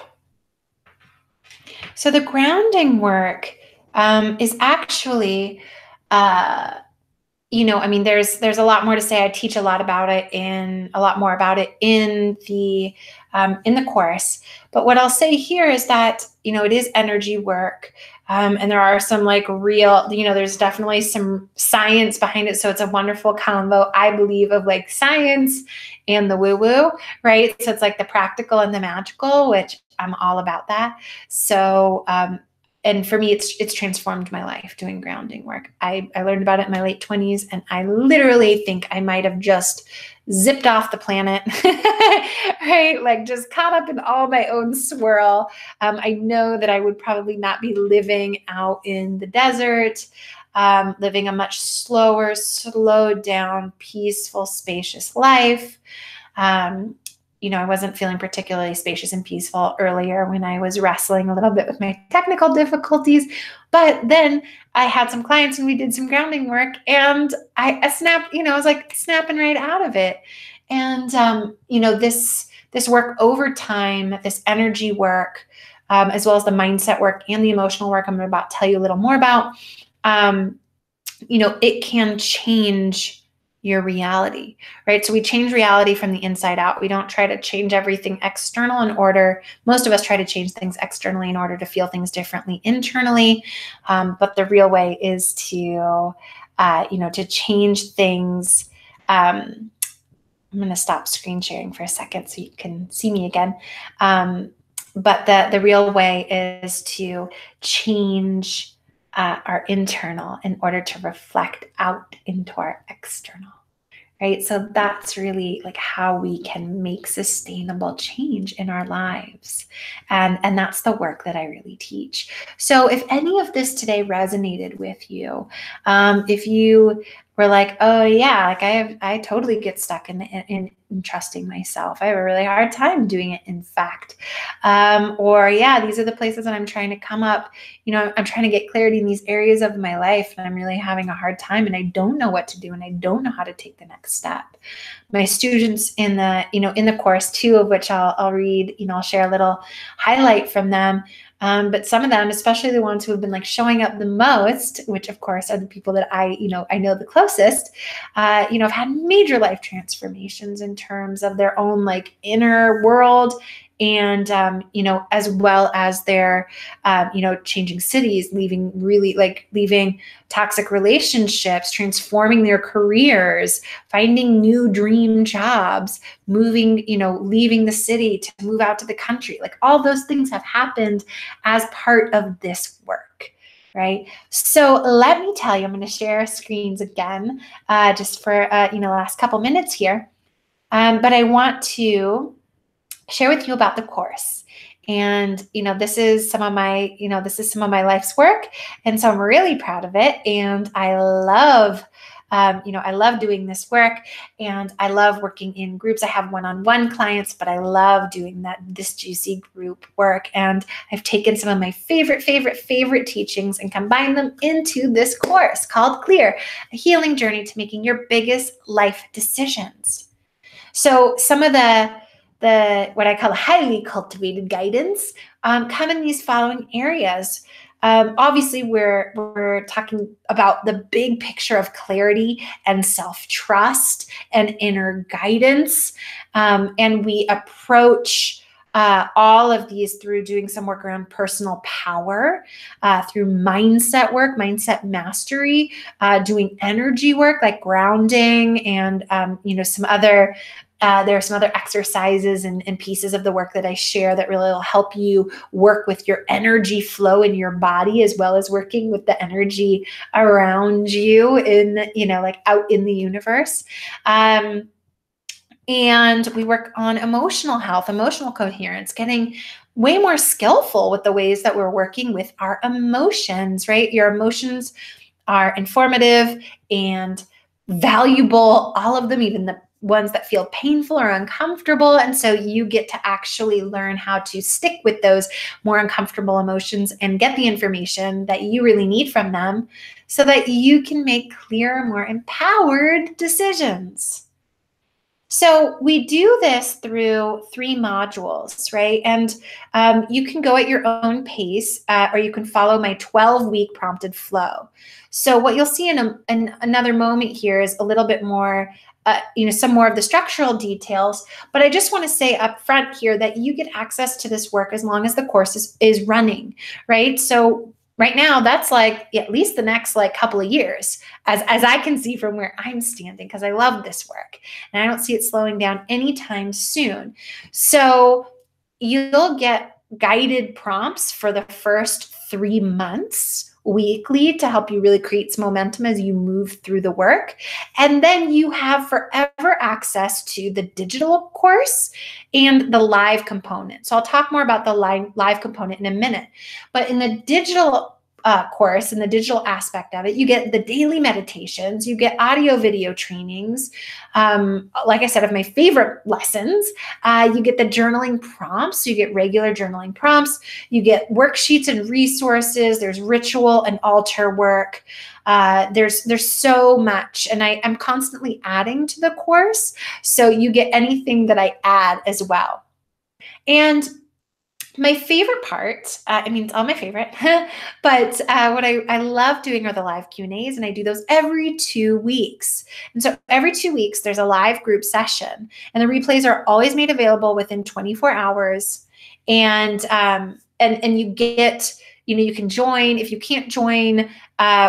So the grounding work is actually, there's a lot more to say. I teach a lot about it in the course. But what I'll say here is that, it is energy work. And there are some real, there's definitely some science behind it. So it's a wonderful combo, I believe, of science and the woo-woo, right? So it's the practical and the magical, which I'm all about that. So, and for me, it's transformed my life doing grounding work. I learned about it in my late 20s, and I literally think I might have just zipped off the planet, right? Just caught up in all my own swirl. I know that I would probably not be living out in the desert, living a much slower, slowed down, peaceful, spacious life. I wasn't feeling particularly spacious and peaceful earlier when I was wrestling a little bit with my technical difficulties. But then I had some clients and we did some grounding work, and I snapped, I was snapping right out of it. And, this work over time, this energy work, as well as the mindset work and the emotional work I'm about to tell you a little more about, it can change your reality, right? So we change reality from the inside out. We don't try to change everything external most of us try to change things externally in order to feel things differently internally. But the real way is to change things. I'm going to stop screen sharing for a second so you can see me again. But the real way is to change our internal in order to reflect out into our external, right? So that's really how we can make sustainable change in our lives. And that's the work that I really teach. So if any of this today resonated with you, if you were oh yeah, I totally get stuck in trusting myself. I have a really hard time doing it, in fact. Or yeah, these are the places that I'm trying to come up. I'm trying to get clarity in these areas of my life, and I'm really having a hard time, and I don't know what to do, and I don't know how to take the next step. My students in the course, two of which I'll read, I'll share a little highlight from them. But some of them, especially the ones who have been showing up the most, which of course are the people that I know the closest, have had major life transformations in terms of their own inner world and, as well as their, changing cities, leaving toxic relationships, transforming their careers, finding new dream jobs, moving, leaving the city to move out to the country. Like all those things have happened as part of this work. Right. So let me tell you, I'm going to share screens again, just for, last couple minutes here. But I want to share with you about the course. And, this is some of my life's work. And so I'm really proud of it. And I love, I love doing this work, and I love working in groups. I have one-on-one clients, but I love doing this juicy group work. And I've taken some of my favorite teachings and combined them into this course called Clear, a healing journey to making your biggest life decisions. So some of the what I call highly cultivated guidance come in these following areas. Obviously, we're talking about the big picture of clarity and self-trust and inner guidance, and we approach all of these through doing some work around personal power, through mindset work, mindset mastery, doing energy work like grounding, and some other. There are some other exercises and pieces of the work that I share that really will help you work with your energy flow in your body, as well as working with the energy around you out in the universe. And we work on emotional health, emotional coherence, getting way more skillful with the ways that we're working with our emotions, right? Your emotions are informative and valuable, all of them, even the ones that feel painful or uncomfortable. And so you get to actually learn how to stick with those more uncomfortable emotions and get the information that you really need from them so that you can make clearer, more empowered decisions. So we do this through 3 modules, right? And you can go at your own pace, or you can follow my 12-week prompted flow. So what you'll see in another moment here is a little bit more, some more of the structural details. But I just want to say up front here that you get access to this work as long as the course is running, right? So right now, that's like at least the next couple of years, as I can see from where I'm standing, because I love this work and I don't see it slowing down anytime soon. So you'll get guided prompts for the first 3 months weekly to help you really create some momentum as you move through the work. And then you have forever access to the digital course and the live component. So I'll talk more about the live component in a minute. But in the digital course and the digital aspect of it, you get the daily meditations, you get audio video trainings, like I said, of my favorite lessons. You get the journaling prompts, so you get regular journaling prompts, you get worksheets and resources, there's ritual and altar work. There's so much, and I'm constantly adding to the course, so you get anything that I add as well. And my favorite part, it's all my favorite, but what I love doing are the live Q&As, and I do those every 2 weeks. And so every 2 weeks, there's a live group session, and the replays are always made available within 24 hours. And you get, you can join. If you can't join,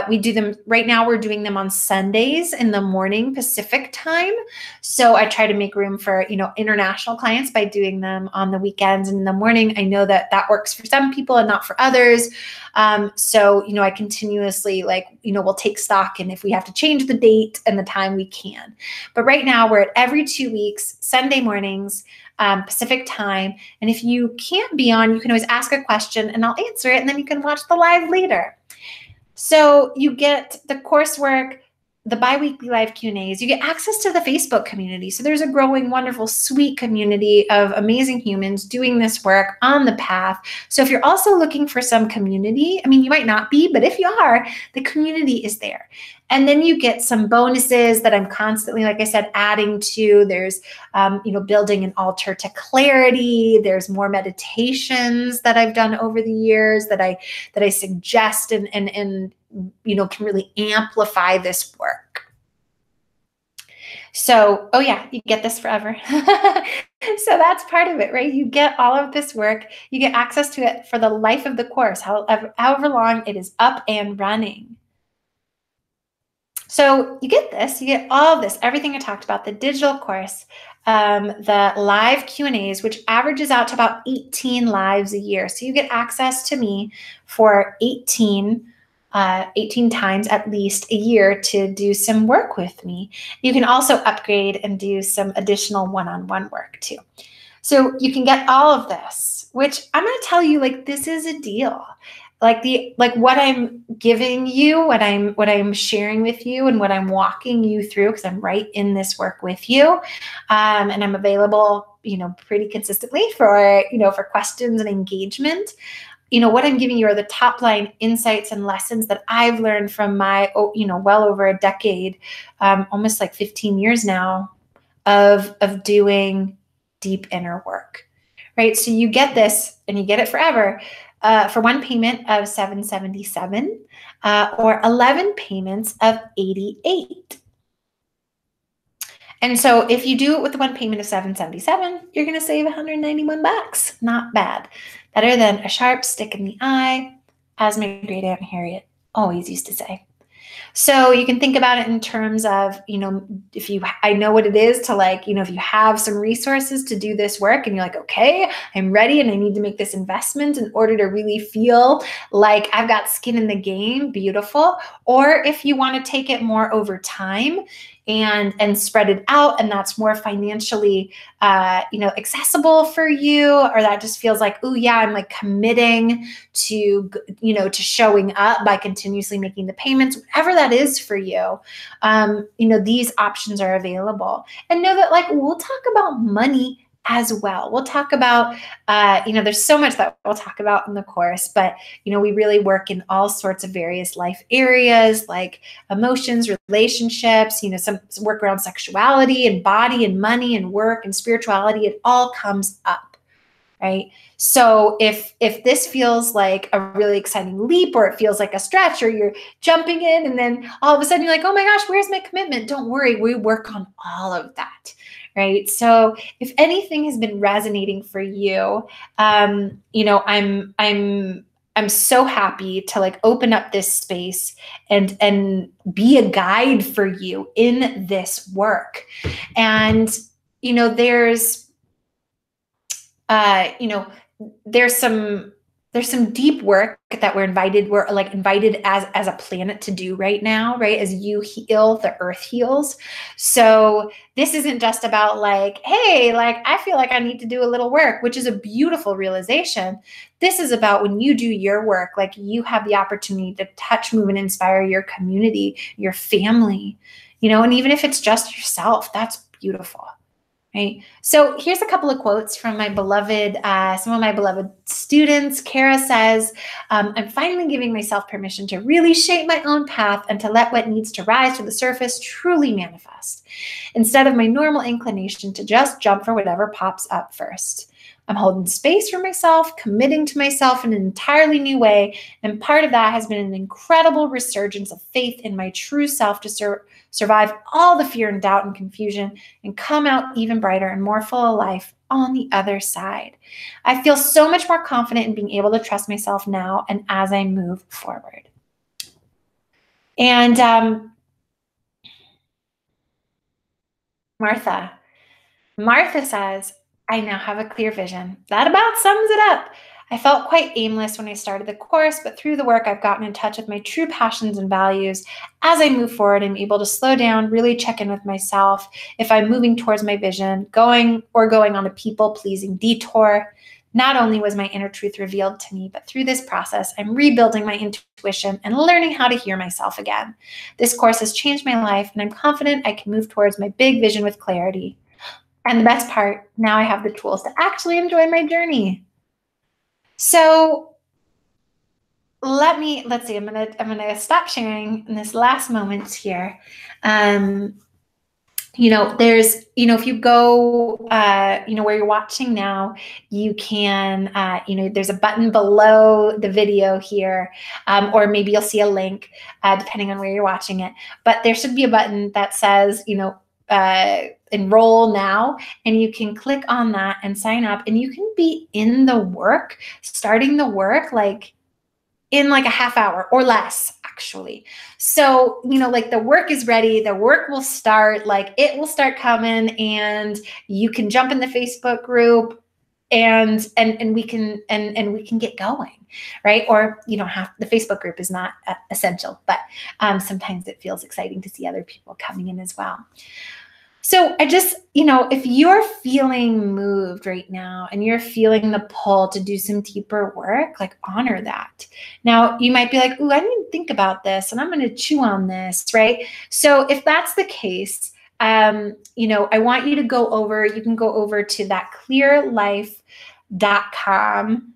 we do them right now. We're doing them on Sundays in the morning Pacific time. So I try to make room for, international clients by doing them on the weekends and in the morning. I know that works for some people and not for others. So, I continuously we'll take stock, and if we have to change the date and the time, we can. But right now we're at every 2 weeks, Sunday mornings, Pacific time. And if you can't be on, you can always ask a question and I'll answer it, and then you can watch the live later. So you get the coursework, the bi-weekly live Q&As, you get access to the Facebook community. So there's a growing, wonderful, sweet community of amazing humans doing this work on the path. So if you're also looking for some community, you might not be, but if you are, the community is there. And then you get some bonuses that I'm constantly, like I said, adding to. There's, building an altar to clarity. There's more meditations that I've done over the years that I suggest and can really amplify this work. So, oh yeah, you get this forever. So that's part of it, right? You get all of this work, you get access to it for the life of the course, however long it is up and running. So you get this, you get all of this, everything I talked about, the digital course, the live Q&As, which averages out to about 18 lives a year. So you get access to me for 18 times at least a year to do some work with me. You can also upgrade and do some additional one-on-one work too. So you can get all of this, which I'm going to tell you, like, this is a deal. Like what I'm giving you, what I'm sharing with you, and what I'm walking you through, because I'm right in this work with you, and I'm available, pretty consistently for questions and engagement. What I'm giving you are the top line insights and lessons that I've learned from my, well over a decade, almost like 15 years now of doing deep inner work, right? So you get this and you get it forever for one payment of $777 or 11 payments of $88. And so if you do it with the one payment of $777, you're going to save $191. Not bad. Better than a sharp stick in the eye, as my great Aunt Harriet always used to say. So you can think about it in terms of, I know what it is to, like, if you have some resources to do this work and you're like, okay, I'm ready and I need to make this investment in order to really feel like I've got skin in the game, beautiful. Or if you want to take it more over time and spread it out, and that's more financially, accessible for you, or that just feels like, oh yeah, I'm like committing to, to showing up by continuously making the payments, whatever that is for you, these options are available. And know that, like, we'll talk about money as well. We'll talk about, there's so much that we'll talk about in the course, but, we really work in all sorts of various life areas, like emotions, relationships, some work around sexuality and body and money and work and spirituality. It all comes up, right? So if this feels like a really exciting leap, or it feels like a stretch, or you're jumping in and then all of a sudden you're like, oh my gosh, where's my commitment? Don't worry, we work on all of that, right? So if anything has been resonating for you, I'm so happy to, like, open up this space and be a guide for you in this work. And there's some deep work that we're invited as a planet to do right now, right? As you heal, the earth heals. So this isn't just about, like, hey, like, I feel like I need to do a little work, which is a beautiful realization. This is about when you do your work, like, you have the opportunity to touch, move, and inspire your community, your family, and even if it's just yourself, that's beautiful. Right. So here's a couple of quotes from my beloved, some of my beloved students. Kara says, I'm finally giving myself permission to really shape my own path and to let what needs to rise to the surface truly manifest, instead of my normal inclination to just jump for whatever pops up first. I'm holding space for myself, committing to myself in an entirely new way, and part of that has been an incredible resurgence of faith in my true self to survive all the fear and doubt and confusion and come out even brighter and more full of life on the other side. I feel so much more confident in being able to trust myself now and as I move forward. And Martha says, I now have a clear vision. That about sums it up. I felt quite aimless when I started the course, but through the work, I've gotten in touch with my true passions and values. As I move forward, I'm able to slow down, really check in with myself if I'm moving towards my vision, going on a people-pleasing detour. Not only was my inner truth revealed to me, but through this process, I'm rebuilding my intuition and learning how to hear myself again. This course has changed my life, and I'm confident I can move towards my big vision with clarity. And the best part, now I have the tools to actually enjoy my journey. So let's see, I'm gonna stop sharing in this last moment here. There's, if you go, where you're watching now, you can, there's a button below the video here, or maybe you'll see a link, depending on where you're watching it. But there should be a button that says, enroll now, and you can click on that and sign up, and you can be in the work, starting the work like in like a half hour or less, actually. So, like the work is ready, the work will start, like it will start coming, and you can jump in the Facebook group and we can get going, right? Or you don't have, the Facebook group is not essential, but sometimes it feels exciting to see other people coming in as well. So I just, if you're feeling moved right now and you're feeling the pull to do some deeper work, like honor that. Now you might be like, ooh, I didn't think about this and I'm going to chew on this, right? So if that's the case, I want you to you can go over to thatclearlife.com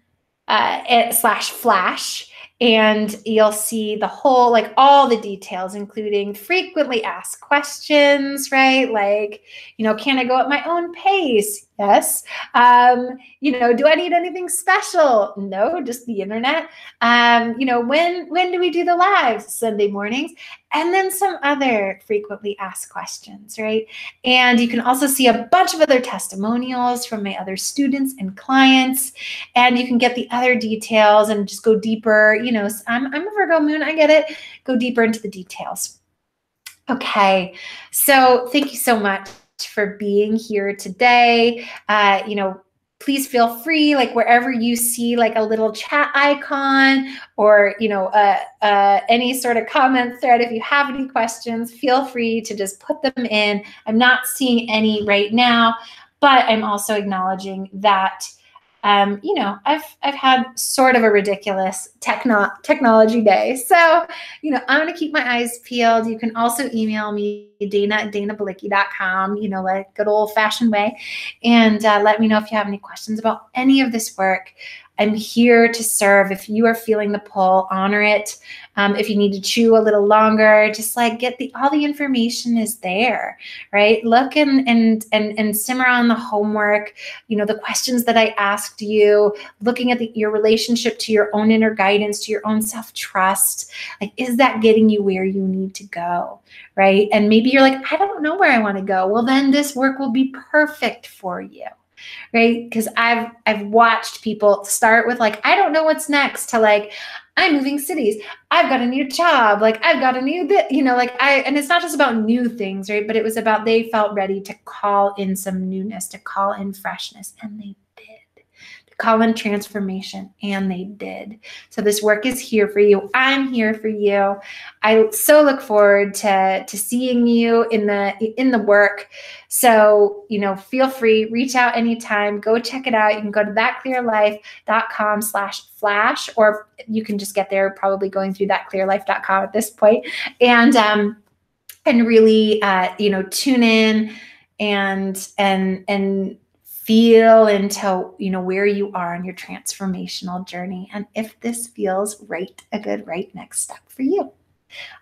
/flash, and you'll see the whole, like all the details, including frequently asked questions, right? Like, can I go at my own pace? Yes. Do I need anything special? No, just the internet. When do we do the lives? Sunday mornings. And then some other frequently asked questions, right? And you can also see a bunch of other testimonials from my other students and clients, and you can get the other details and just go deeper. I'm a Virgo moon, I get it. Go deeper into the details. Okay, so thank you so much for being here today. Please feel free, like wherever you see like a little chat icon or, any sort of comment thread, if you have any questions, feel free to just put them in. I'm not seeing any right now, but I'm also acknowledging that I've had sort of a ridiculous technology day. So, I'm going to keep my eyes peeled. You can also email me, Dana@danabalicki.com, like good old fashioned way. And let me know if you have any questions about any of this work. I'm here to serve. If you are feeling the pull, honor it. If you need to chew a little longer, just like all the information is there, right? Look and simmer on the homework, the questions that I asked you, looking at your relationship to your own inner guidance, to your own self-trust. Like, is that getting you where you need to go, right? And maybe you're like, I don't know where I want to go. Well, then this work will be perfect for you. Right? Because I've watched people start with like, I don't know what's next, to like, I'm moving cities. I've got a new job. Like I've got a new, and it's not just about new things, right? But it was about, they felt ready to call in some newness, to call in freshness, and they did. Call in transformation, and they did. So this work is here for you. I'm here for you. I so look forward to seeing you in the work. So, feel free, reach out anytime, go check it out. You can go to thatclearlife.com /flash, or you can just get there probably going through thatclearlife.com at this point. And really, tune in and feel into, where you are on your transformational journey, and if this feels a good right next step for you. All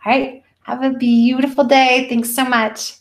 right. Have a beautiful day. Thanks so much.